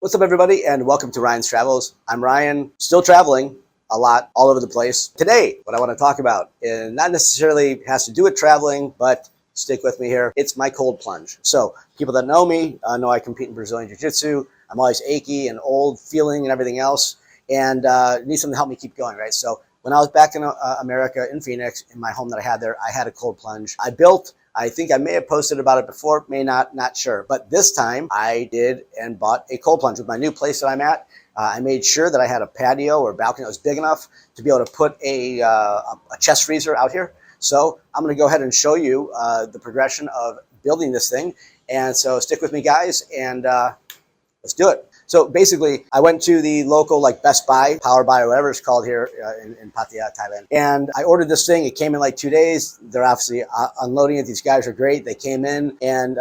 What's up, everybody, and welcome to Ryan's Travels. I'm Ryan, still traveling a lot all over the place. Today, what I want to talk about, and not necessarily has to do with traveling, but stick with me here. It's my cold plunge. So people that know me know I compete in Brazilian Jiu-Jitsu. I'm always achy and old feeling and everything else, and need something to help me keep going, right? So when I was back in America, in Phoenix, in my home that I had there, I had a cold plunge. I think I may have posted about it before, may not sure. But this time I did and bought a cold plunge with my new place that I'm at. I made sure that I had a patio or balcony that was big enough to be able to put a chest freezer out here. So I'm going to go ahead and show you the progression of building this thing. And so stick with me, guys, and let's do it. So basically, I went to the local Best Buy, Power Buy, or whatever it's called here in Pattaya, Thailand. And I ordered this thing. It came in like 2 days. They're obviously unloading it. These guys are great. They came in and,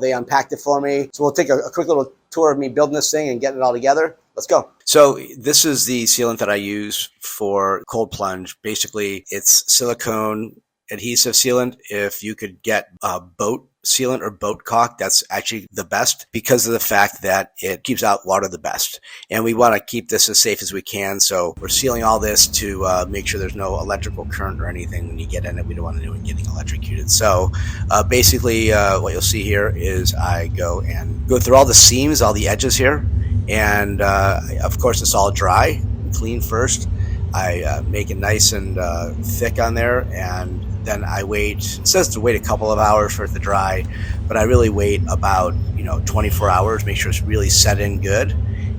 they unpacked it for me. So we'll take a quick little tour of me building this thing and getting it all together. Let's go. So this is the sealant that I use for cold plunge. Basically, it's silicone adhesive sealant. If you could get boat sealant or boat caulk, that's actually the best because of the fact that it keeps out water the best. And we want to keep this as safe as we can. So we're sealing all this to make sure there's no electrical current or anything when you get in it. We don't want anyone getting electrocuted. So basically what you'll see here is I go through all the seams, all the edges here. And of course, it's all dry and clean first. I make it nice and thick on there, and then I wait. It says to wait a couple of hours for it to dry, but I really wait about 24 hours, make sure it's really set in good,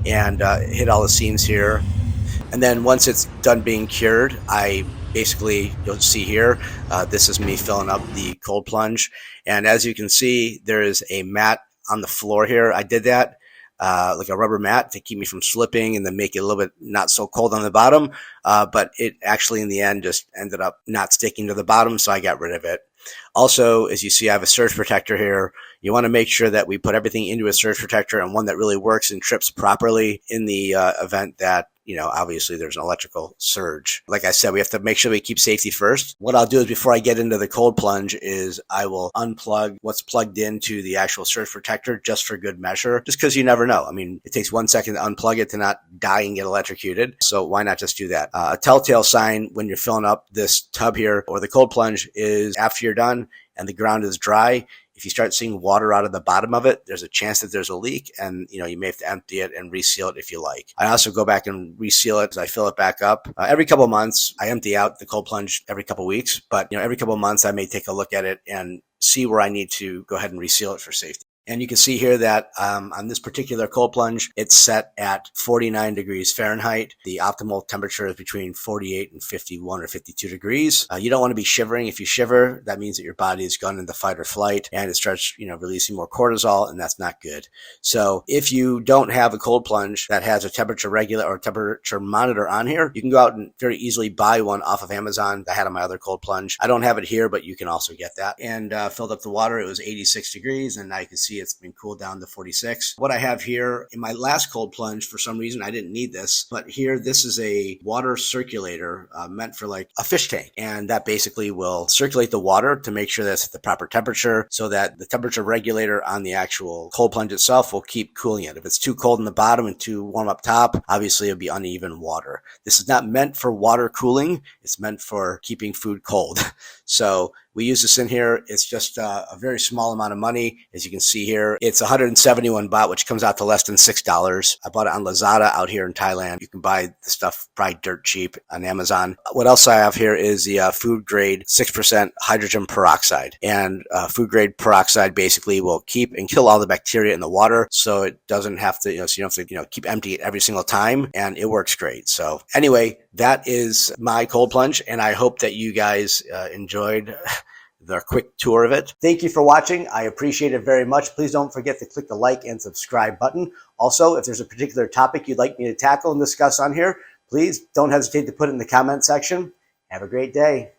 and hit all the seams here. And then once it's done being cured, I basically, you'll see here, this is me filling up the cold plunge. And as you can see, there is a mat on the floor here. I did that. Like a rubber mat to keep me from slipping and then make it a little bit not so cold on the bottom. But it actually in the end just ended up not sticking to the bottom, so I got rid of it. Also, as you see, I have a surge protector here. You want to make sure that we put everything into a surge protector and one that really works and trips properly in the event that obviously there's an electrical surge. Like I said, we have to make sure we keep safety first. What I'll do is before I get into the cold plunge is I will unplug what's plugged into the actual surge protector just for good measure, just because you never know. I mean, it takes 1 second to unplug it to not die and get electrocuted. So why not just do that? A telltale sign when you're filling up this tub here or the cold plunge is after you're done and the ground is dry. If you start seeing water out of the bottom of it, there's a chance that there's a leak, and you may have to empty it and reseal it if you like. I also go back and reseal it as I fill it back up. Every couple of months, I empty out the cold plunge every couple of weeks, but every couple of months I may take a look at it and see where I need to go ahead and reseal it for safety. And you can see here that on this particular cold plunge, it's set at 49 degrees Fahrenheit. The optimal temperature is between 48 and 51 or 52 degrees. You don't want to be shivering. If you shiver, that means that your body has gone into fight or flight and it starts, releasing more cortisol, and that's not good. So if you don't have a cold plunge that has a temperature regulator or temperature monitor on here, you can go out and very easily buy one off of Amazon. I had on my other cold plunge. I don't have it here, but you can also get that. And filled up the water. It was 86 degrees, and now you can see it's been cooled down to 46. What I have here in my last cold plunge, for some reason I didn't need this, but here this is a water circulator meant for like a fish tank, and that basically will circulate the water to make sure that's at the proper temperature so that the temperature regulator on the actual cold plunge itself will keep cooling it. If it's too cold in the bottom and too warm up top, obviously it'll be uneven water. This is not meant for water cooling. It's meant for keeping food cold. So we use this in here. It's just a very small amount of money. As you can see here, it's 171 baht, which comes out to less than $6. I bought it on Lazada out here in Thailand. You can buy the stuff probably dirt cheap on Amazon. What else I have here is the food grade 6% hydrogen peroxide. And food grade peroxide basically will keep and kill all the bacteria in the water, so it doesn't have to, so you don't have to, keep emptying it every single time, and it works great. So anyway, that is my cold plunge, and I hope that you guys enjoyed the quick tour of it. Thank you for watching. I appreciate it very much. Please don't forget to click the like and subscribe button. Also, if there's a particular topic you'd like me to tackle and discuss on here, please don't hesitate to put it in the comment section. Have a great day.